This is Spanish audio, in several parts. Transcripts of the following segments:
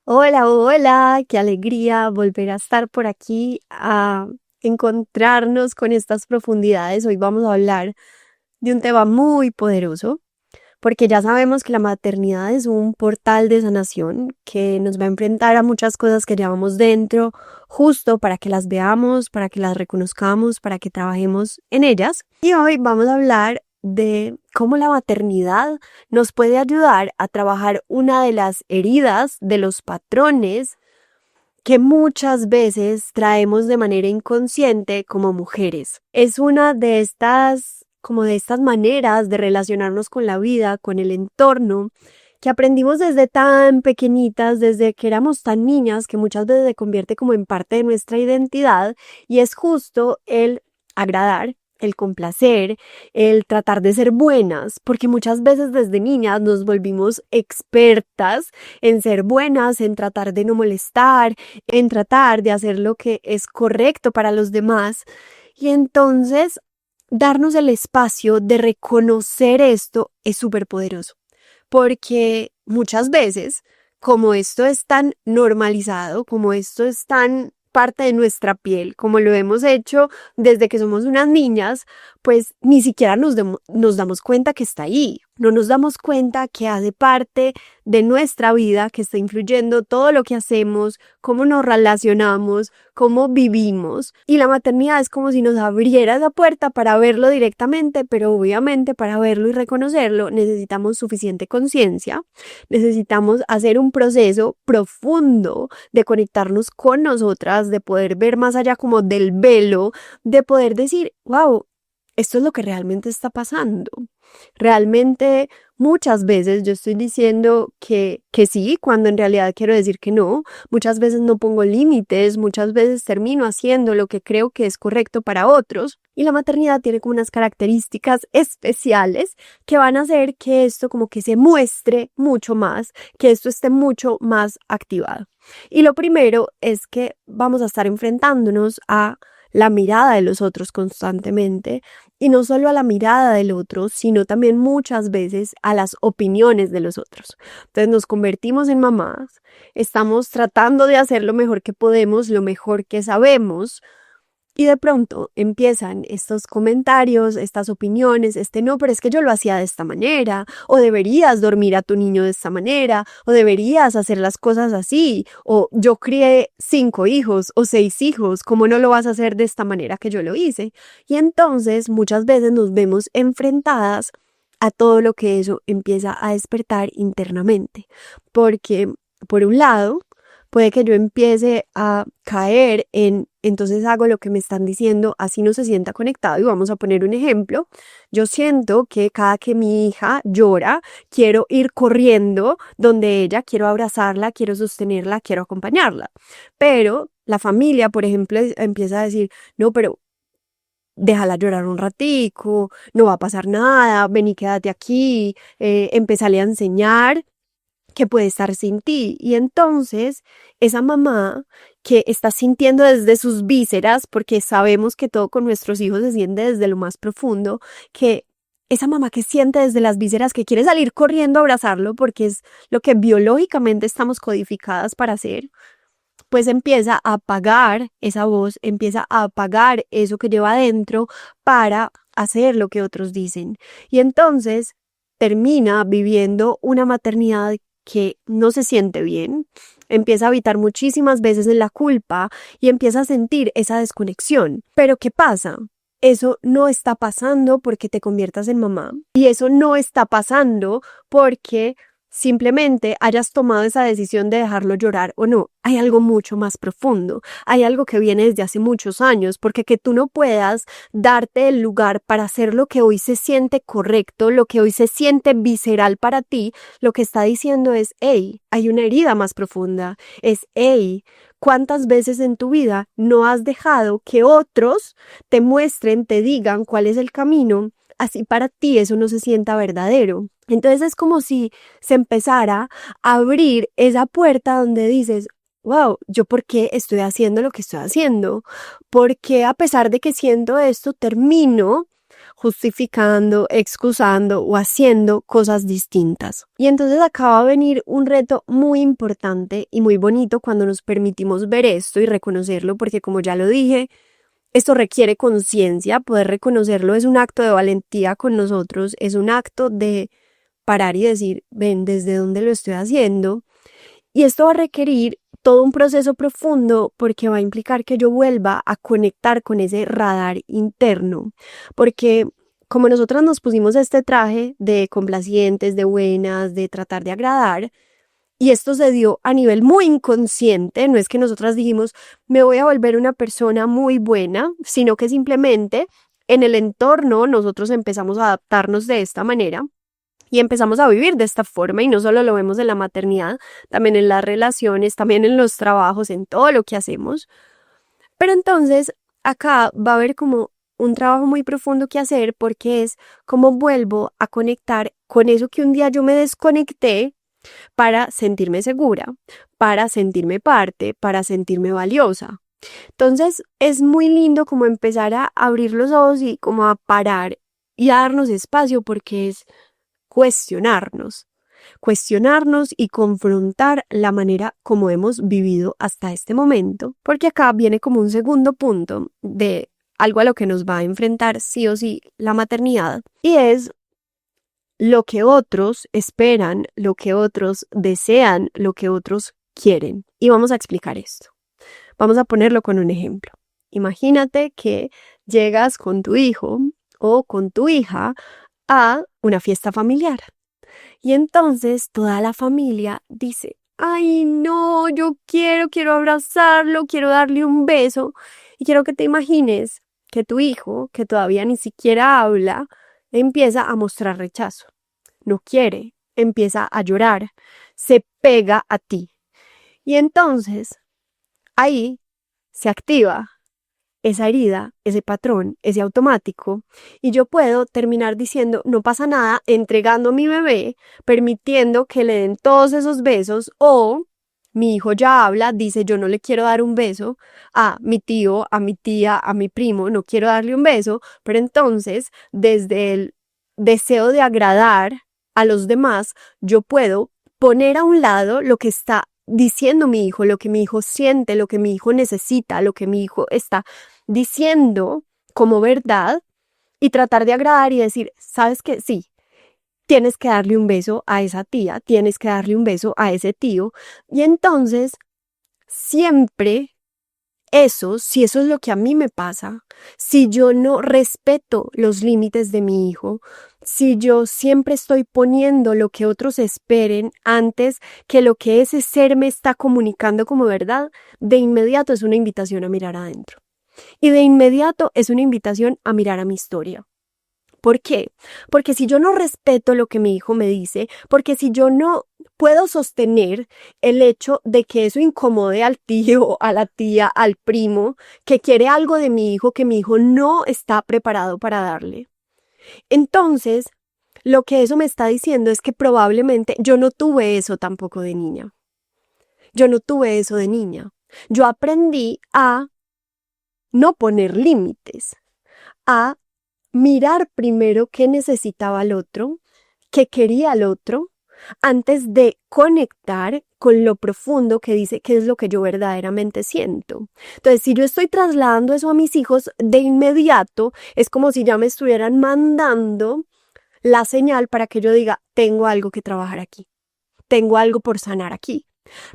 Hola, hola, qué alegría volver a estar por aquí, a encontrarnos con estas profundidades. Hoy vamos a hablar de un tema muy poderoso, porque ya sabemos que la maternidad es un portal de sanación que nos va a enfrentar a muchas cosas que llevamos dentro, justo para que las veamos, para que las reconozcamos, para que trabajemos en ellas. Y hoy vamos a hablar de cómo la maternidad nos puede ayudar a trabajar una de las heridas, de los patrones que muchas veces traemos de manera inconsciente como mujeres. Es una de estas maneras de relacionarnos con la vida, con el entorno, que aprendimos desde tan pequeñitas, desde que éramos tan niñas, que muchas veces se convierte como en parte de nuestra identidad, y es justo el agradar, el complacer, el tratar de ser buenas, porque muchas veces desde niñas nos volvimos expertas en ser buenas, en tratar de no molestar, en tratar de hacer lo que es correcto para los demás. Y entonces, darnos el espacio de reconocer esto es súper poderoso, porque muchas veces, como esto es tan normalizado, como esto es tan parte de nuestra piel, como lo hemos hecho desde que somos unas niñas, pues ni siquiera nos damos cuenta que está ahí. No nos damos cuenta que hace parte de nuestra vida, que está influyendo todo lo que hacemos, cómo nos relacionamos, cómo vivimos. Y la maternidad es como si nos abriera esa puerta para verlo directamente, pero obviamente para verlo y reconocerlo necesitamos suficiente conciencia, necesitamos hacer un proceso profundo de conectarnos con nosotras, de poder ver más allá como del velo, de poder decir, wow, esto es lo que realmente está pasando. Realmente muchas veces yo estoy diciendo que sí, cuando en realidad quiero decir que no. Muchas veces no pongo límites, muchas veces termino haciendo lo que creo que es correcto para otros. Y la maternidad tiene como unas características especiales que van a hacer que esto como que se muestre mucho más, que esto esté mucho más activado. Y lo primero es que vamos a estar enfrentándonos a la mirada de los otros constantemente, y no solo a la mirada del otro, sino también muchas veces a las opiniones de los otros. Entonces nos convertimos en mamás, estamos tratando de hacer lo mejor que podemos, lo mejor que sabemos, y de pronto empiezan estos comentarios, estas opiniones, no, pero es que yo lo hacía de esta manera, o deberías dormir a tu niño de esta manera, o deberías hacer las cosas así, o yo crié 5 hijos o 6 hijos, ¿cómo no lo vas a hacer de esta manera que yo lo hice? Y entonces muchas veces nos vemos enfrentadas a todo lo que eso empieza a despertar internamente, porque por un lado, puede que yo empiece a caer entonces hago lo que me están diciendo, así no se sienta conectado. Y vamos a poner un ejemplo. Yo siento que cada que mi hija llora, quiero ir corriendo donde ella, quiero abrazarla, quiero sostenerla, quiero acompañarla. Pero la familia, por ejemplo, empieza a decir, no, pero déjala llorar un ratico, no va a pasar nada, ven y quédate aquí, empezale a enseñar que puede estar sin ti. Y entonces esa mamá que está sintiendo desde sus vísceras, porque sabemos que todo con nuestros hijos se siente desde lo más profundo, que esa mamá que siente desde las vísceras que quiere salir corriendo a abrazarlo porque es lo que biológicamente estamos codificadas para hacer, pues empieza a apagar esa voz, empieza a apagar eso que lleva adentro para hacer lo que otros dicen. Y entonces termina viviendo una maternidad que no se siente bien, empieza a habitar muchísimas veces en la culpa y empieza a sentir esa desconexión. Pero ¿qué pasa? Eso no está pasando porque te conviertas en mamá, y eso no está pasando porque simplemente hayas tomado esa decisión de dejarlo llorar o no. Hay algo mucho más profundo, hay algo que viene desde hace muchos años, porque que tú no puedas darte el lugar para hacer lo que hoy se siente correcto, lo que hoy se siente visceral para ti, lo que está diciendo es, hey, hay una herida más profunda, es, hey, ¿cuántas veces en tu vida no has dejado que otros te muestren, te digan cuál es el camino? Así para ti eso no se sienta verdadero. Entonces es como si se empezara a abrir esa puerta donde dices, wow, ¿yo por qué estoy haciendo lo que estoy haciendo? Porque a pesar de que siento esto, termino justificando, excusando o haciendo cosas distintas. Y entonces acá va a venir un reto muy importante y muy bonito cuando nos permitimos ver esto y reconocerlo, porque como ya lo dije, esto requiere conciencia. Poder reconocerlo es un acto de valentía con nosotros, es un acto de parar y decir, ven, ¿desde dónde lo estoy haciendo? Y esto va a requerir todo un proceso profundo porque va a implicar que yo vuelva a conectar con ese radar interno. Porque como nosotras nos pusimos este traje de complacientes, de buenas, de tratar de agradar, y esto se dio a nivel muy inconsciente, no es que nosotras dijimos, me voy a volver una persona muy buena, sino que simplemente en el entorno nosotros empezamos a adaptarnos de esta manera. Y empezamos a vivir de esta forma y no solo lo vemos en la maternidad, también en las relaciones, también en los trabajos, en todo lo que hacemos. Pero entonces acá va a haber como un trabajo muy profundo que hacer porque es cómo vuelvo a conectar con eso que un día yo me desconecté para sentirme segura, para sentirme parte, para sentirme valiosa. Entonces es muy lindo como empezar a abrir los ojos y como a parar y a darnos espacio porque es cuestionarnos y confrontar la manera como hemos vivido hasta este momento, porque acá viene como un segundo punto de algo a lo que nos va a enfrentar sí o sí la maternidad, y es lo que otros esperan, lo que otros desean, lo que otros quieren. Y vamos a explicar esto. Vamos a ponerlo con un ejemplo. Imagínate que llegas con tu hijo o con tu hija a una fiesta familiar. Y entonces toda la familia dice, ay no, yo quiero abrazarlo, quiero darle un beso. Y quiero que te imagines que tu hijo, que todavía ni siquiera habla, empieza a mostrar rechazo. No quiere, empieza a llorar, se pega a ti. Y entonces ahí se activa esa herida, ese patrón, ese automático, y yo puedo terminar diciendo no pasa nada, entregando a mi bebé, permitiendo que le den todos esos besos, o mi hijo ya habla, dice yo no le quiero dar un beso a mi tío, a mi tía, a mi primo, no quiero darle un beso, pero entonces desde el deseo de agradar a los demás, yo puedo poner a un lado lo que está diciendo mi hijo, lo que mi hijo siente, lo que mi hijo necesita, lo que mi hijo está diciendo como verdad, y tratar de agradar y decir, ¿sabes qué? Sí, tienes que darle un beso a esa tía, tienes que darle un beso a ese tío. Y entonces, siempre si eso es lo que a mí me pasa, si yo no respeto los límites de mi hijo, si yo siempre estoy poniendo lo que otros esperen antes que lo que ese ser me está comunicando como verdad, de inmediato es una invitación a mirar adentro. Y de inmediato es una invitación a mirar a mi historia. ¿Por qué? Porque si yo no respeto lo que mi hijo me dice, porque si yo no puedo sostener el hecho de que eso incomode al tío, a la tía, al primo, que quiere algo de mi hijo que mi hijo no está preparado para darle. Entonces, lo que eso me está diciendo es que probablemente yo no tuve eso tampoco de niña. Yo no tuve eso de niña. Yo aprendí a no poner límites, a mirar primero qué necesitaba el otro, qué quería el otro, antes de conectar con lo profundo que dice qué es lo que yo verdaderamente siento. Entonces, si yo estoy trasladando eso a mis hijos de inmediato, es como si ya me estuvieran mandando la señal para que yo diga, tengo algo que trabajar aquí, tengo algo por sanar aquí.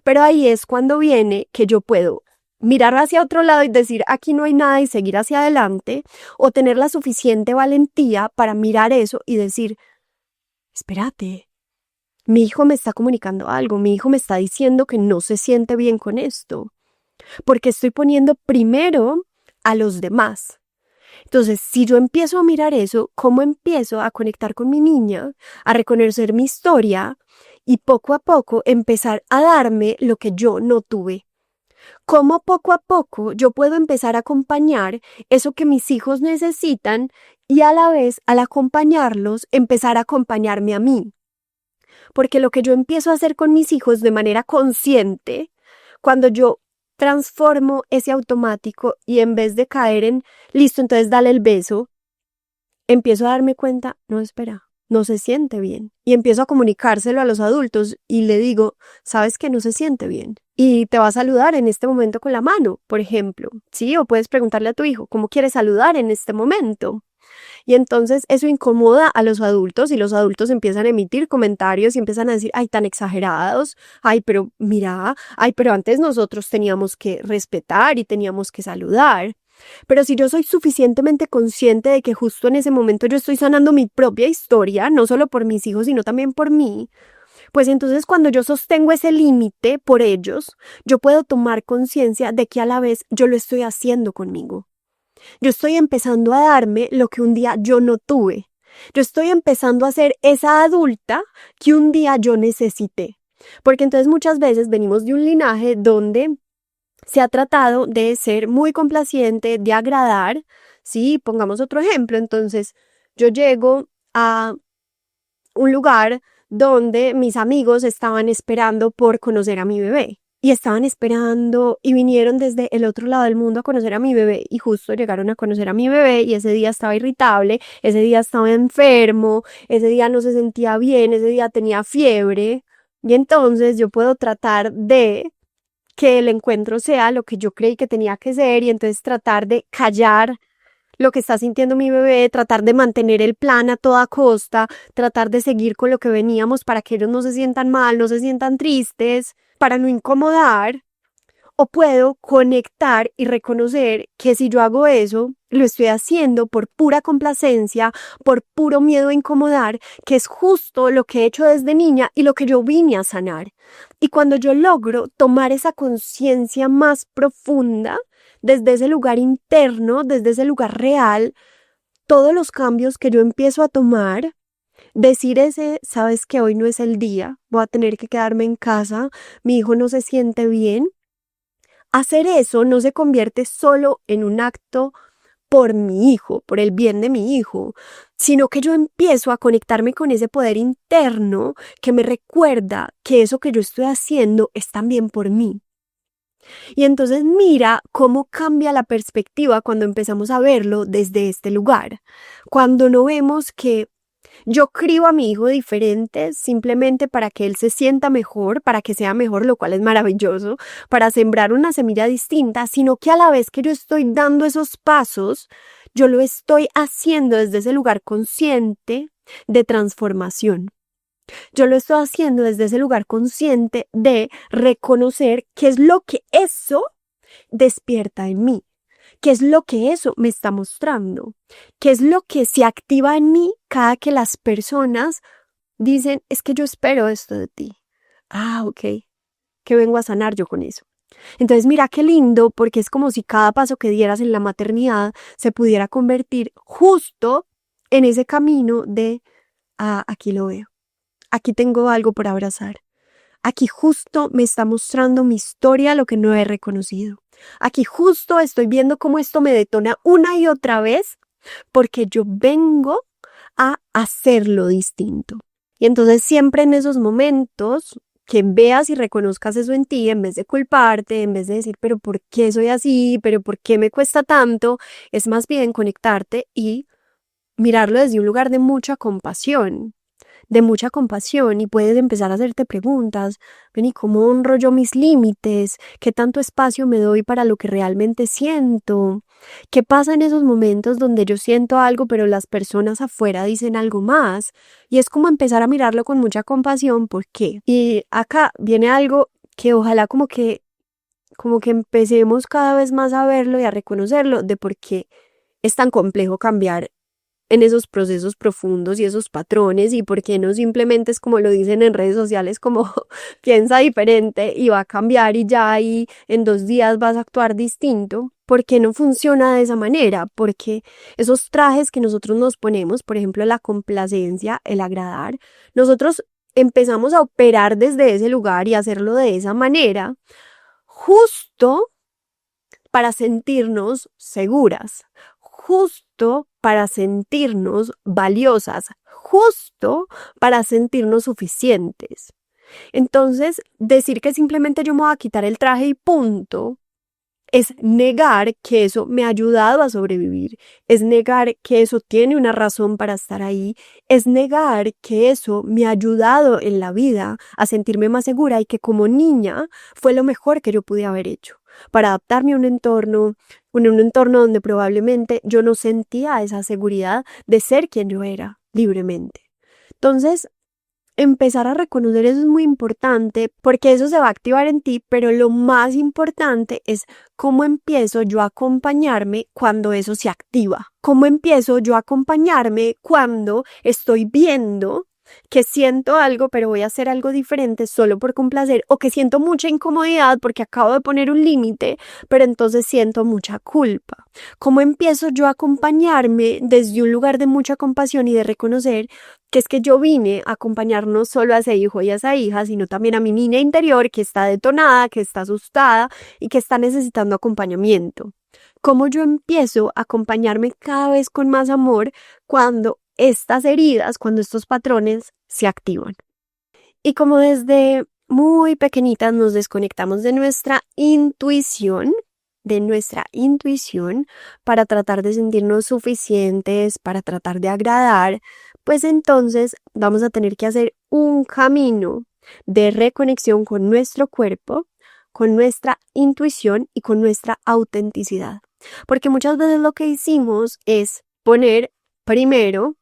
Pero ahí es cuando viene que yo puedo mirar hacia otro lado y decir aquí no hay nada y seguir hacia adelante, o tener la suficiente valentía para mirar eso y decir, espérate, mi hijo me está comunicando algo, mi hijo me está diciendo que no se siente bien con esto, porque estoy poniendo primero a los demás. Entonces, si yo empiezo a mirar eso, ¿cómo empiezo a conectar con mi niña, a reconocer mi historia y poco a poco empezar a darme lo que yo no tuve? ¿Cómo poco a poco yo puedo empezar a acompañar eso que mis hijos necesitan y a la vez, al acompañarlos, empezar a acompañarme a mí? Porque lo que yo empiezo a hacer con mis hijos de manera consciente, cuando yo transformo ese automático y en vez de caer en, listo, entonces dale el beso, empiezo a darme cuenta, no, espera, no se siente bien. Y empiezo a comunicárselo a los adultos y le digo, sabes que no se siente bien. Y te va a saludar en este momento con la mano, por ejemplo, ¿sí? O puedes preguntarle a tu hijo, ¿cómo quieres saludar en este momento? Y entonces eso incomoda a los adultos y los adultos empiezan a emitir comentarios y empiezan a decir, ay, tan exagerados, ay, pero mira, ay, pero antes nosotros teníamos que respetar y teníamos que saludar. Pero si yo soy suficientemente consciente de que justo en ese momento yo estoy sanando mi propia historia, no solo por mis hijos, sino también por mí, pues entonces cuando yo sostengo ese límite por ellos, yo puedo tomar conciencia de que a la vez yo lo estoy haciendo conmigo. Yo estoy empezando a darme lo que un día yo no tuve. Yo estoy empezando a ser esa adulta que un día yo necesité. Porque entonces muchas veces venimos de un linaje donde se ha tratado de ser muy complaciente, de agradar, ¿sí? Pongamos otro ejemplo. Entonces, yo llego a un lugar donde mis amigos estaban esperando por conocer a mi bebé. Y estaban esperando y vinieron desde el otro lado del mundo a conocer a mi bebé y justo llegaron a conocer a mi bebé y ese día estaba irritable, ese día estaba enfermo, ese día no se sentía bien, ese día tenía fiebre. Y entonces yo puedo tratar de que el encuentro sea lo que yo creí que tenía que ser y entonces tratar de callar lo que está sintiendo mi bebé, tratar de mantener el plan a toda costa, tratar de seguir con lo que veníamos para que ellos no se sientan mal, no se sientan tristes, para no incomodar. O puedo conectar y reconocer que si yo hago eso, lo estoy haciendo por pura complacencia, por puro miedo a incomodar, que es justo lo que he hecho desde niña y lo que yo vine a sanar. Y cuando yo logro tomar esa conciencia más profunda, desde ese lugar interno, desde ese lugar real, todos los cambios que yo empiezo a tomar, decir ese, sabes que hoy no es el día, voy a tener que quedarme en casa, mi hijo no se siente bien. Hacer eso no se convierte solo en un acto por mi hijo, por el bien de mi hijo, sino que yo empiezo a conectarme con ese poder interno que me recuerda que eso que yo estoy haciendo es también por mí. Y entonces mira cómo cambia la perspectiva cuando empezamos a verlo desde este lugar. Cuando no vemos que yo crío a mi hijo diferente simplemente para que él se sienta mejor, para que sea mejor, lo cual es maravilloso, para sembrar una semilla distinta, sino que a la vez que yo estoy dando esos pasos, yo lo estoy haciendo desde ese lugar consciente de transformación. Yo lo estoy haciendo desde ese lugar consciente de reconocer qué es lo que eso despierta en mí, qué es lo que eso me está mostrando, qué es lo que se activa en mí cada que las personas dicen, es que yo espero esto de ti. Ah, ok, ¿qué vengo a sanar yo con eso? Entonces mira qué lindo, porque es como si cada paso que dieras en la maternidad se pudiera convertir justo en ese camino de, ah, aquí lo veo. Aquí tengo algo por abrazar. Aquí justo me está mostrando mi historia, lo que no he reconocido. Aquí justo estoy viendo cómo esto me detona una y otra vez porque yo vengo a hacerlo distinto. Y entonces siempre en esos momentos que veas y reconozcas eso en ti, en vez de culparte, en vez de decir, pero ¿por qué soy así? ¿Pero por qué me cuesta tanto? Es más bien conectarte y mirarlo desde un lugar de mucha compasión y puedes empezar a hacerte preguntas, ven, ¿cómo honro yo mis límites? ¿Qué tanto espacio me doy para lo que realmente siento? ¿Qué pasa en esos momentos donde yo siento algo pero las personas afuera dicen algo más? Y es como empezar a mirarlo con mucha compasión, ¿por qué? Y acá viene algo que ojalá como que empecemos cada vez más a verlo y a reconocerlo de por qué es tan complejo cambiar en esos procesos profundos y esos patrones y por qué no simplemente es como lo dicen en redes sociales como piensa diferente y va a cambiar y ya y en 2 días vas a actuar distinto. ¿Por qué no funciona de esa manera? Porque esos trajes que nosotros nos ponemos, por ejemplo la complacencia, el agradar, nosotros empezamos a operar desde ese lugar y hacerlo de esa manera justo para sentirnos seguras, justo para sentirnos valiosas, justo para sentirnos suficientes. Entonces, decir que simplemente yo me voy a quitar el traje y punto, es negar que eso me ha ayudado a sobrevivir, es negar que eso tiene una razón para estar ahí, es negar que eso me ha ayudado en la vida a sentirme más segura y que como niña fue lo mejor que yo pude haber hecho para adaptarme a un entorno donde probablemente yo no sentía esa seguridad de ser quien yo era libremente. Entonces, empezar a reconocer eso es muy importante porque eso se va a activar en ti, pero lo más importante es cómo empiezo yo a acompañarme cuando eso se activa. Cómo empiezo yo a acompañarme cuando estoy viendo que siento algo, pero voy a hacer algo diferente solo por complacer, o que siento mucha incomodidad porque acabo de poner un límite, pero entonces siento mucha culpa. ¿Cómo empiezo yo a acompañarme desde un lugar de mucha compasión y de reconocer que es que yo vine a acompañar no solo a ese hijo y a esa hija, sino también a mi niña interior que está detonada, que está asustada y que está necesitando acompañamiento? ¿Cómo yo empiezo a acompañarme cada vez con más amor cuando estas heridas, cuando estos patrones se activan? Y como desde muy pequeñitas nos desconectamos de nuestra intuición, para tratar de sentirnos suficientes, para tratar de agradar, pues entonces vamos a tener que hacer un camino de reconexión con nuestro cuerpo, con nuestra intuición y con nuestra autenticidad. Porque muchas veces lo que hicimos es poner primero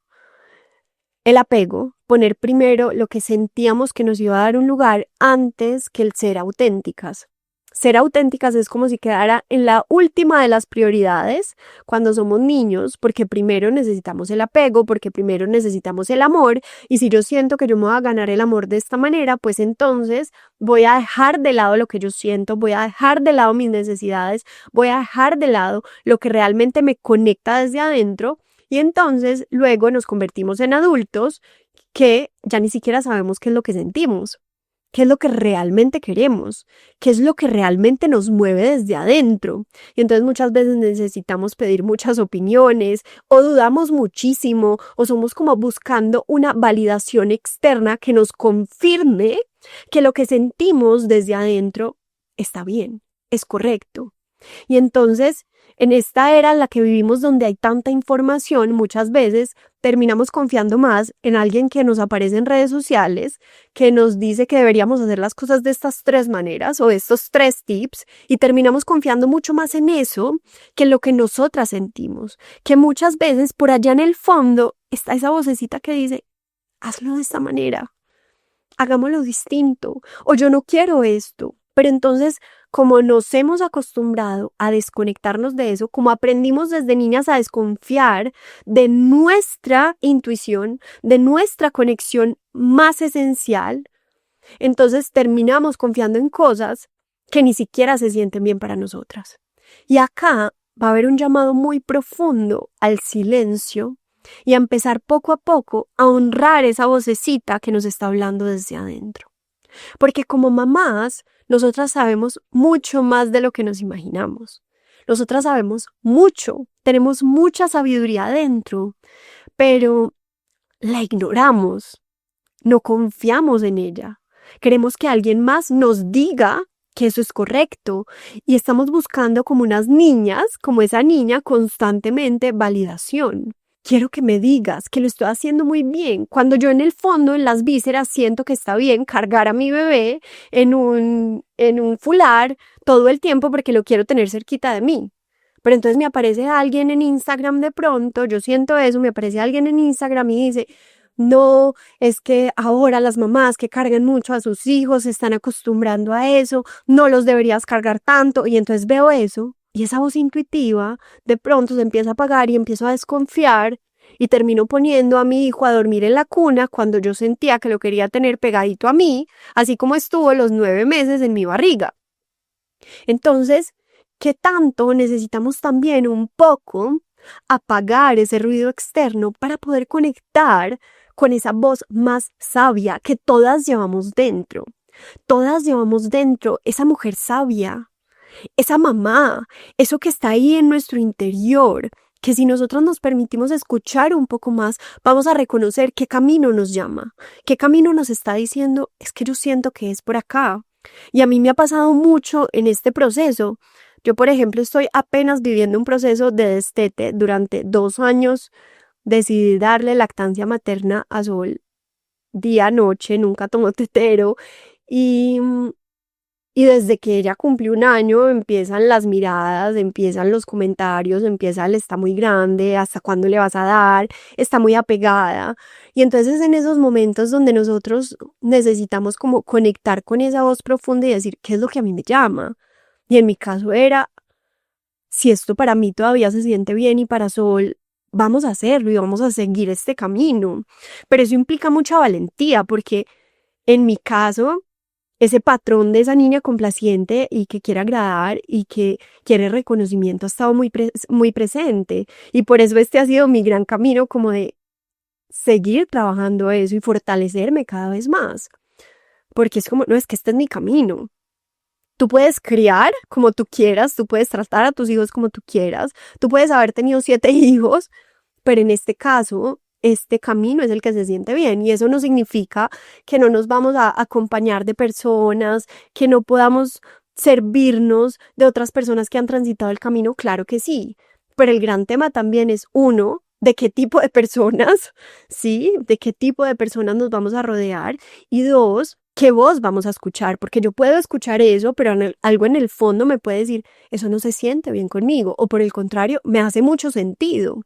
el apego, poner primero lo que sentíamos que nos iba a dar un lugar antes que el ser auténticas. Ser auténticas es como si quedara en la última de las prioridades cuando somos niños, porque primero necesitamos el apego, porque primero necesitamos el amor, y si yo siento que yo me voy a ganar el amor de esta manera, pues entonces voy a dejar de lado lo que yo siento, voy a dejar de lado mis necesidades, voy a dejar de lado lo que realmente me conecta desde adentro. Y entonces luego nos convertimos en adultos que ya ni siquiera sabemos qué es lo que sentimos, qué es lo que realmente queremos, qué es lo que realmente nos mueve desde adentro. Y entonces muchas veces necesitamos pedir muchas opiniones o dudamos muchísimo o somos como buscando una validación externa que nos confirme que lo que sentimos desde adentro está bien, es correcto. Y entonces, en esta era en la que vivimos donde hay tanta información, muchas veces terminamos confiando más en alguien que nos aparece en redes sociales, que nos dice que deberíamos hacer las cosas de estas 3 maneras o de estos 3 tips, y terminamos confiando mucho más en eso que en lo que nosotras sentimos, que muchas veces por allá en el fondo está esa vocecita que dice, hazlo de esta manera, hagámoslo distinto, o yo no quiero esto. Pero entonces, como nos hemos acostumbrado a desconectarnos de eso, como aprendimos desde niñas a desconfiar de nuestra intuición, de nuestra conexión más esencial, entonces terminamos confiando en cosas que ni siquiera se sienten bien para nosotras. Y acá va a haber un llamado muy profundo al silencio y a empezar poco a poco a honrar esa vocecita que nos está hablando desde adentro. Porque como mamás, nosotras sabemos mucho más de lo que nos imaginamos. Nosotras sabemos mucho, tenemos mucha sabiduría adentro, pero la ignoramos, no confiamos en ella. Queremos que alguien más nos diga que eso es correcto y estamos buscando como unas niñas, como esa niña, constantemente validación. Quiero que me digas que lo estoy haciendo muy bien, cuando yo en el fondo, en las vísceras, siento que está bien cargar a mi bebé en un fular todo el tiempo porque lo quiero tener cerquita de mí. Pero entonces me aparece alguien en Instagram de pronto, yo siento eso, me aparece alguien en Instagram y dice, no, es que ahora las mamás que cargan mucho a sus hijos se están acostumbrando a eso, no los deberías cargar tanto, y entonces veo eso. Y esa voz intuitiva de pronto se empieza a apagar y empiezo a desconfiar y termino poniendo a mi hijo a dormir en la cuna cuando yo sentía que lo quería tener pegadito a mí, así como estuvo los 9 meses en mi barriga. Entonces, ¿qué tanto necesitamos también un poco apagar ese ruido externo para poder conectar con esa voz más sabia que todas llevamos dentro? Todas llevamos dentro esa mujer sabia, esa mamá, eso que está ahí en nuestro interior, que si nosotros nos permitimos escuchar un poco más, vamos a reconocer qué camino nos llama, qué camino nos está diciendo, es que yo siento que es por acá. Y a mí me ha pasado mucho en este proceso Yo, por ejemplo, estoy apenas viviendo un proceso de destete. Durante 2 años decidí darle lactancia materna a Sol día, noche, nunca tomó tetero y, y desde que ella cumplió 1 año empiezan las miradas, empiezan los comentarios, empieza el está muy grande, hasta cuándo le vas a dar, está muy apegada. Y entonces en esos momentos donde nosotros necesitamos como conectar con esa voz profunda y decir, ¿qué es lo que a mí me llama? Y en mi caso era, si esto para mí todavía se siente bien y para Sol, vamos a hacerlo y vamos a seguir este camino. Pero eso implica mucha valentía porque en mi caso, ese patrón de esa niña complaciente y que quiere agradar y que quiere reconocimiento ha estado muy presente. Y por eso este ha sido mi gran camino como de seguir trabajando eso y fortalecerme cada vez más. Porque es como, no, es que este es mi camino. Tú puedes criar como tú quieras, tú puedes tratar a tus hijos como tú quieras, tú puedes haber tenido 7 hijos, pero en este caso, este camino es el que se siente bien y eso no significa que no nos vamos a acompañar de personas, que no podamos servirnos de otras personas que han transitado el camino, claro que sí, pero el gran tema también es uno, de qué tipo de personas, sí, de qué tipo de personas nos vamos a rodear y dos, qué voz vamos a escuchar, porque yo puedo escuchar eso, pero algo en el fondo me puede decir, eso no se siente bien conmigo, o por el contrario, me hace mucho sentido.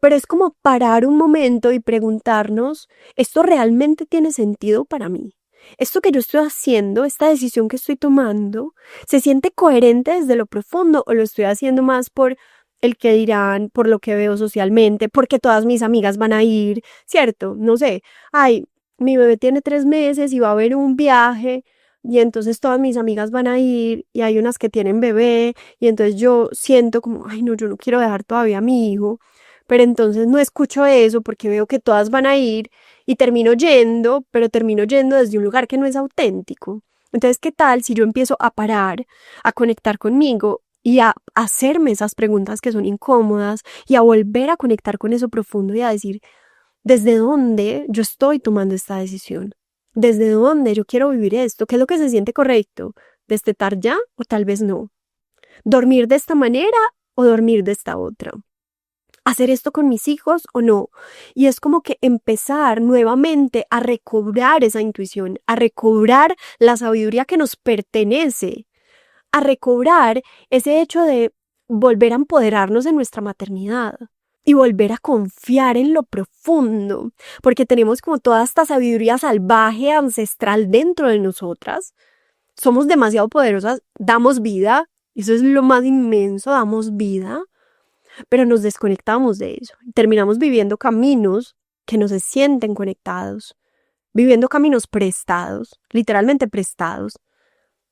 Pero es como parar un momento y preguntarnos, ¿esto realmente tiene sentido para mí? ¿Esto que yo estoy haciendo, esta decisión que estoy tomando, se siente coherente desde lo profundo o lo estoy haciendo más por el que dirán, por lo que veo socialmente, porque todas mis amigas van a ir, ¿cierto? No sé, ay, mi bebé tiene 3 meses y va a haber un viaje y entonces todas mis amigas van a ir y hay unas que tienen bebé y entonces yo siento como, ay no, yo no quiero dejar todavía a mi hijo, pero entonces no escucho eso porque veo que todas van a ir y termino yendo, pero termino yendo desde un lugar que no es auténtico. Entonces, ¿qué tal si yo empiezo a parar, a conectar conmigo y a hacerme esas preguntas que son incómodas y a volver a conectar con eso profundo y a decir, ¿desde dónde yo estoy tomando esta decisión? ¿Desde dónde yo quiero vivir esto? ¿Qué es lo que se siente correcto? ¿Destetar ya o tal vez no? ¿Dormir de esta manera o dormir de esta otra? ¿Hacer esto con mis hijos o no? Y es como que empezar nuevamente a recobrar esa intuición, a recobrar la sabiduría que nos pertenece, a recobrar ese hecho de volver a empoderarnos en nuestra maternidad y volver a confiar en lo profundo, porque tenemos como toda esta sabiduría salvaje, ancestral dentro de nosotras. Somos demasiado poderosas, damos vida, eso es lo más inmenso, damos vida, pero nos desconectamos de eso. Terminamos viviendo caminos que no se sienten conectados, viviendo caminos prestados, literalmente prestados,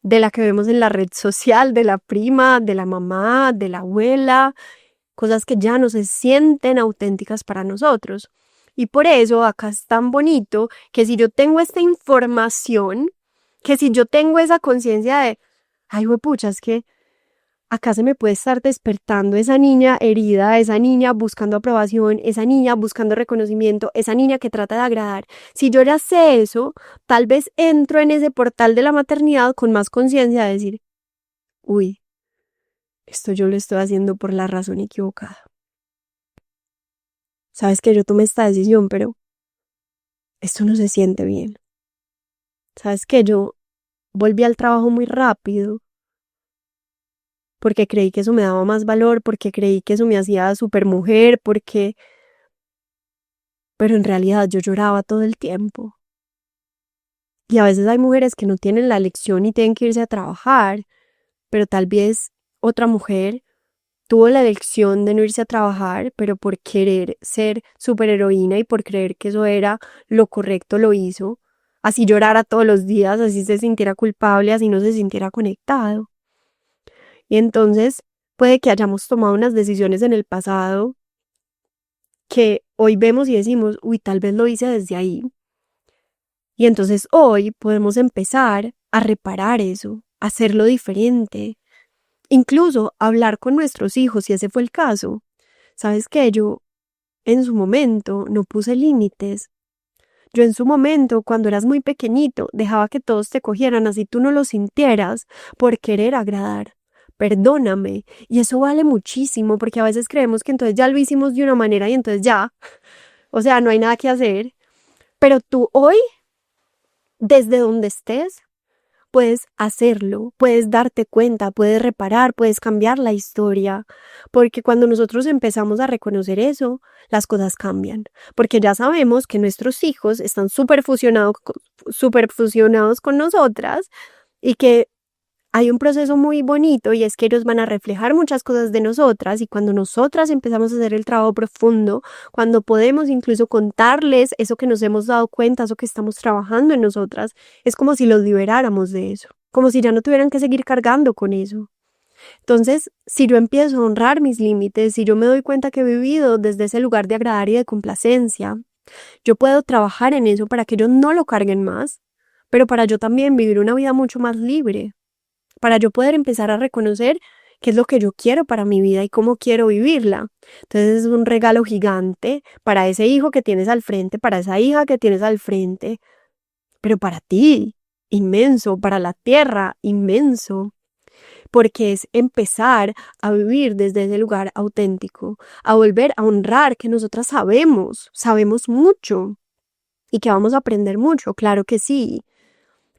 de la que vemos en la red social, de la prima, de la mamá, de la abuela, cosas que ya no se sienten auténticas para nosotros. Y por eso acá es tan bonito que si yo tengo esta información, que si yo tengo esa conciencia de, ay, huepucha, es que acá se me puede estar despertando esa niña herida, esa niña buscando aprobación, esa niña buscando reconocimiento, esa niña que trata de agradar. Si yo ya sé eso, tal vez entro en ese portal de la maternidad con más conciencia de decir, uy, esto yo lo estoy haciendo por la razón equivocada. Sabes que yo tomé esta decisión, pero esto no se siente bien. Sabes que yo volví al trabajo muy rápido porque creí que eso me daba más valor, porque creí que eso me hacía supermujer, pero en realidad yo lloraba todo el tiempo. Y a veces hay mujeres que no tienen la elección y tienen que irse a trabajar, pero tal vez otra mujer tuvo la elección de no irse a trabajar, pero por querer ser superheroína y por creer que eso era lo correcto lo hizo. Así llorara todos los días, así se sintiera culpable, así no se sintiera conectado. Y entonces puede que hayamos tomado unas decisiones en el pasado que hoy vemos y decimos, uy, tal vez lo hice desde ahí. Y entonces hoy podemos empezar a reparar eso, a hacerlo diferente, incluso hablar con nuestros hijos si ese fue el caso. ¿Sabes qué? Yo en su momento no puse límites. Yo en su momento, cuando eras muy pequeñito, dejaba que todos te cogieran así tú no lo sintieras por querer agradar, perdóname. Y eso vale muchísimo porque a veces creemos que entonces ya lo hicimos de una manera y entonces ya, o sea, no hay nada que hacer. Pero tú hoy, desde donde estés, puedes hacerlo, puedes darte cuenta, puedes reparar, puedes cambiar la historia, porque cuando nosotros empezamos a reconocer eso, las cosas cambian, porque ya sabemos que nuestros hijos están súper fusionados con nosotras y que hay un proceso muy bonito y es que ellos van a reflejar muchas cosas de nosotras y cuando nosotras empezamos a hacer el trabajo profundo, cuando podemos incluso contarles eso que nos hemos dado cuenta, eso que estamos trabajando en nosotras, es como si los liberáramos de eso, como si ya no tuvieran que seguir cargando con eso. Entonces, si yo empiezo a honrar mis límites, si yo me doy cuenta que he vivido desde ese lugar de agradar y de complacencia, yo puedo trabajar en eso para que ellos no lo carguen más, pero para yo también vivir una vida mucho más libre, para yo poder empezar a reconocer qué es lo que yo quiero para mi vida y cómo quiero vivirla. Entonces es un regalo gigante para ese hijo que tienes al frente, para esa hija que tienes al frente, pero para ti, inmenso, para la tierra, inmenso, porque es empezar a vivir desde ese lugar auténtico, a volver a honrar que nosotras sabemos mucho y que vamos a aprender mucho, claro que sí.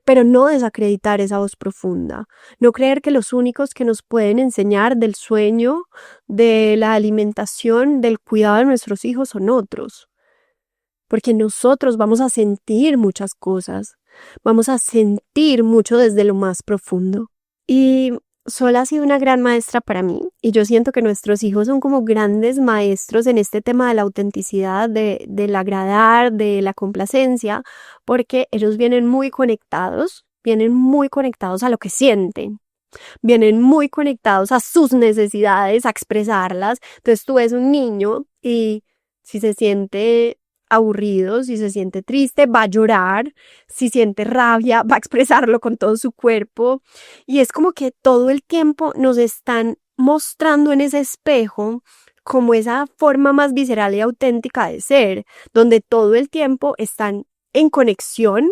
Pero no desacreditar esa voz profunda, no creer que los únicos que nos pueden enseñar del sueño, de la alimentación, del cuidado de nuestros hijos son otros, porque nosotros vamos a sentir muchas cosas, vamos a sentir mucho desde lo más profundo. Y Sol ha sido una gran maestra para mí y yo siento que nuestros hijos son como grandes maestros en este tema de la autenticidad, del agradar, de la complacencia, porque ellos vienen muy conectados a lo que sienten, vienen muy conectados a sus necesidades, a expresarlas. Entonces tú ves un niño y si se siente aburrido, si se siente triste, va a llorar, si siente rabia, va a expresarlo con todo su cuerpo. Y es como que todo el tiempo nos están mostrando en ese espejo como esa forma más visceral y auténtica de ser, donde todo el tiempo están en conexión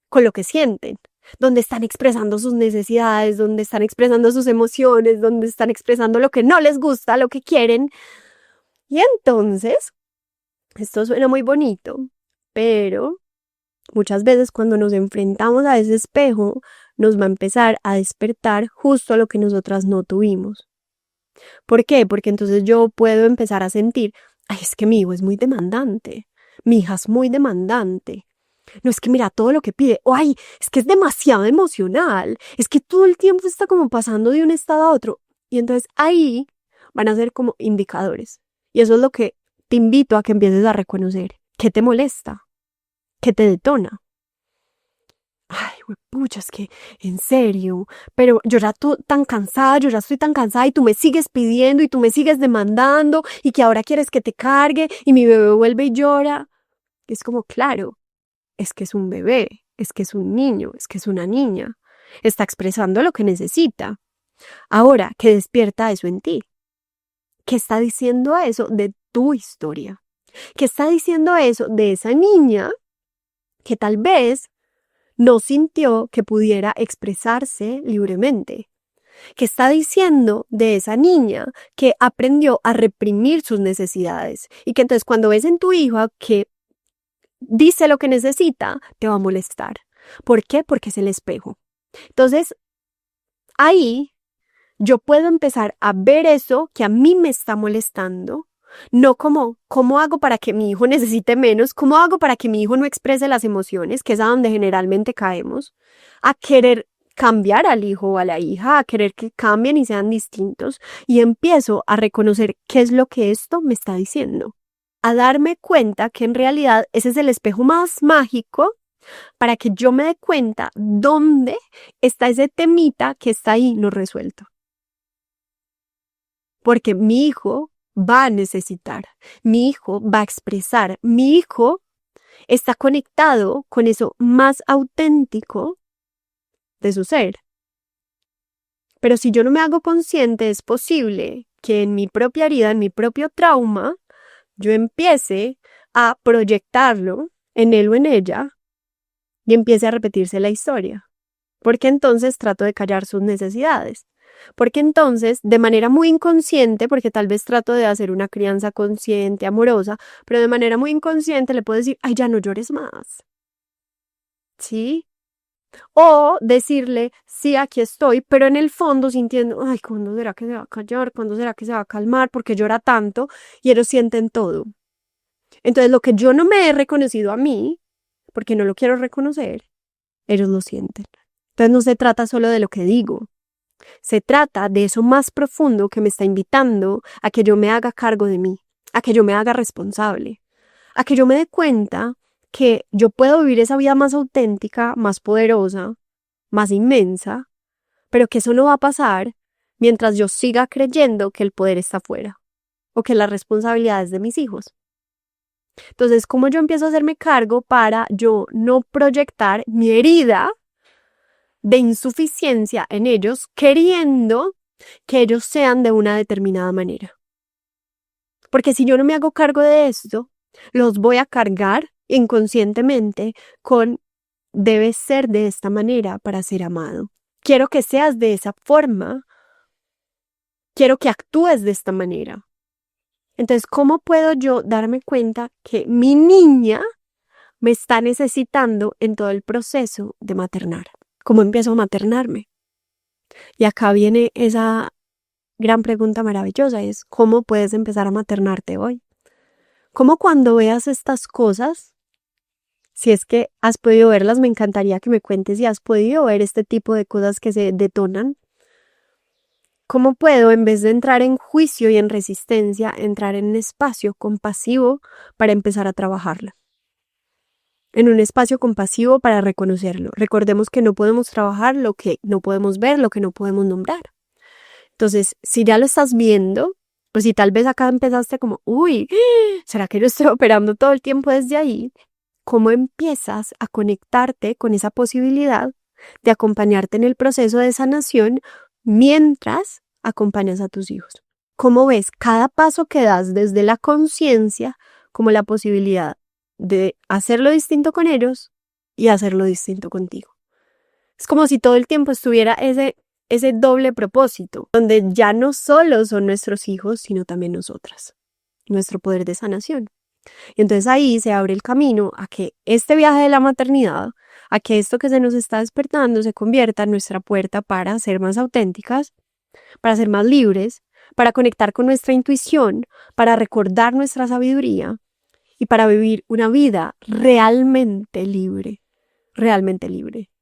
con lo que sienten, donde están expresando sus necesidades, donde están expresando sus emociones, donde están expresando lo que no les gusta, lo que quieren. Y entonces, esto suena muy bonito, pero muchas veces cuando nos enfrentamos a ese espejo, nos va a empezar a despertar justo lo que nosotras no tuvimos. ¿Por qué? Porque entonces yo puedo empezar a sentir, ay, es que mi hijo es muy demandante, mi hija es muy demandante. No es que mira todo lo que pide, o ay, es que es demasiado emocional, es que todo el tiempo está como pasando de un estado a otro. Y entonces ahí van a ser como indicadores. Y eso es lo que te invito a que empieces a reconocer. ¿Qué te molesta? ¿Qué te detona? Ay, pucha, es que, en serio, pero yo ya estoy tan cansada, yo ya estoy tan cansada y tú me sigues pidiendo y tú me sigues demandando y que ahora quieres que te cargue y mi bebé vuelve y llora. Es como, claro, es que es un bebé, es que es un niño, es que es una niña. Está expresando lo que necesita. Ahora, ¿qué despierta eso en ti? ¿Qué está diciendo eso de tu historia? ¿Qué está diciendo eso de esa niña que tal vez no sintió que pudiera expresarse libremente? ¿Qué está diciendo de esa niña que aprendió a reprimir sus necesidades? Y que entonces cuando ves en tu hijo que dice lo que necesita, te va a molestar. ¿Por qué? Porque es el espejo. Entonces, ahí yo puedo empezar a ver eso que a mí me está molestando, no como, ¿cómo hago para que mi hijo necesite menos? ¿Cómo hago para que mi hijo no exprese las emociones? Que es a donde generalmente caemos, a querer cambiar al hijo o a la hija, a querer que cambien y sean distintos, y empiezo a reconocer qué es lo que esto me está diciendo, a darme cuenta que en realidad ese es el espejo más mágico para que yo me dé cuenta dónde está ese temita que está ahí no resuelto. Porque mi hijo va a necesitar, mi hijo va a expresar, mi hijo está conectado con eso más auténtico de su ser. Pero si yo no me hago consciente, es posible que en mi propia herida, en mi propio trauma, yo empiece a proyectarlo en él o en ella y empiece a repetirse la historia. Porque entonces trato de callar sus necesidades. Porque entonces, de manera muy inconsciente, porque tal vez trato de hacer una crianza consciente, amorosa, pero de manera muy inconsciente le puedo decir, ay, ya no llores más. ¿Sí? O decirle, sí, aquí estoy, pero en el fondo sintiendo, ay, ¿cuándo será que se va a callar? ¿Cuándo será que se va a calmar? Porque llora tanto y ellos sienten todo. Entonces, lo que yo no me he reconocido a mí, porque no lo quiero reconocer, ellos lo sienten. Entonces, no se trata solo de lo que digo, se trata de eso más profundo que me está invitando a que yo me haga cargo de mí, a que yo me haga responsable, a que yo me dé cuenta que yo puedo vivir esa vida más auténtica, más poderosa, más inmensa, pero que eso no va a pasar mientras yo siga creyendo que el poder está afuera o que la responsabilidad es de mis hijos. Entonces, ¿cómo yo empiezo a hacerme cargo para yo no proyectar mi herida de insuficiencia en ellos, queriendo que ellos sean de una determinada manera? Porque si yo no me hago cargo de esto, los voy a cargar inconscientemente con debes ser de esta manera para ser amado. Quiero que seas de esa forma. Quiero que actúes de esta manera. Entonces, ¿cómo puedo yo darme cuenta que mi niña me está necesitando en todo el proceso de maternar? ¿Cómo empiezo a maternarme? Y acá viene esa gran pregunta maravillosa, es ¿cómo puedes empezar a maternarte hoy? ¿Cómo cuando veas estas cosas, si es que has podido verlas, me encantaría que me cuentes si has podido ver este tipo de cosas que se detonan? ¿Cómo puedo, en vez de entrar en juicio y en resistencia, entrar en un espacio compasivo para empezar a trabajarla? En un espacio compasivo para reconocerlo. Recordemos que no podemos trabajar lo que no podemos ver, lo que no podemos nombrar. Entonces, si ya lo estás viendo, pues si tal vez acá empezaste como, uy, ¿será que yo estoy operando todo el tiempo desde ahí? ¿Cómo empiezas a conectarte con esa posibilidad de acompañarte en el proceso de sanación mientras acompañas a tus hijos? ¿Cómo ves cada paso que das desde la conciencia como la posibilidad de hacerlo distinto con ellos y hacerlo distinto contigo? Es como si todo el tiempo estuviera ese doble propósito, donde ya no solo son nuestros hijos, sino también nosotras, nuestro poder de sanación. Y entonces ahí se abre el camino a que este viaje de la maternidad, a que esto que se nos está despertando se convierta en nuestra puerta para ser más auténticas, para ser más libres, para conectar con nuestra intuición, para recordar nuestra sabiduría y para vivir una vida realmente libre,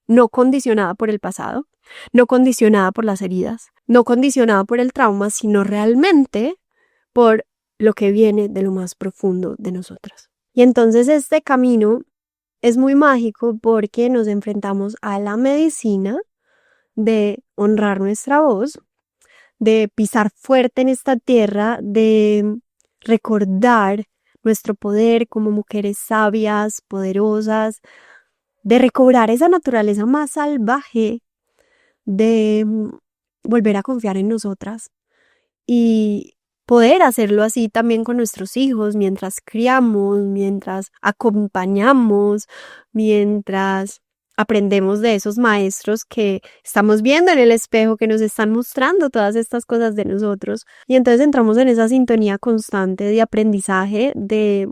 no condicionada por el pasado, no condicionada por las heridas, no condicionada por el trauma, sino realmente por lo que viene de lo más profundo de nosotras. Y entonces este camino es muy mágico porque nos enfrentamos a la medicina de honrar nuestra voz, de pisar fuerte en esta tierra, de recordar nuestro poder como mujeres sabias, poderosas, de recobrar esa naturaleza más salvaje, de volver a confiar en nosotras y poder hacerlo así también con nuestros hijos mientras criamos, mientras acompañamos, mientras aprendemos de esos maestros que estamos viendo en el espejo, que nos están mostrando todas estas cosas de nosotros. Y entonces entramos en esa sintonía constante de aprendizaje, de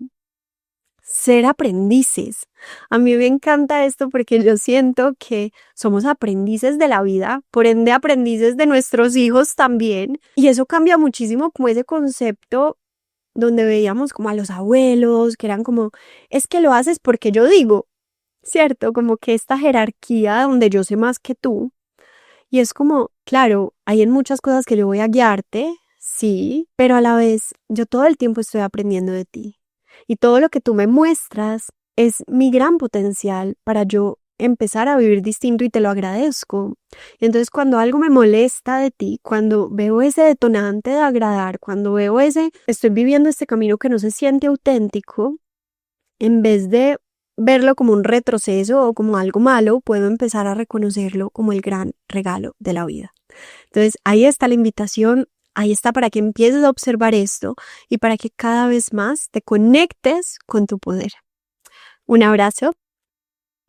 ser aprendices. A mí me encanta esto porque yo siento que somos aprendices de la vida, por ende aprendices de nuestros hijos también. Y eso cambia muchísimo como ese concepto donde veíamos como a los abuelos, que eran como, es que lo haces porque yo digo, ¿cierto? Como que esta jerarquía donde yo sé más que tú. Y es como, claro, hay en muchas cosas que yo voy a guiarte, sí, pero a la vez yo todo el tiempo estoy aprendiendo de ti. Y todo lo que tú me muestras es mi gran potencial para yo empezar a vivir distinto y te lo agradezco. Entonces, cuando algo me molesta de ti, cuando veo ese detonante de agradar, cuando veo estoy viviendo este camino que no se siente auténtico, en vez de verlo como un retroceso o como algo malo, puedo empezar a reconocerlo como el gran regalo de la vida. Entonces, ahí está la invitación. Ahí está para que empieces a observar esto y para que cada vez más te conectes con tu poder. Un abrazo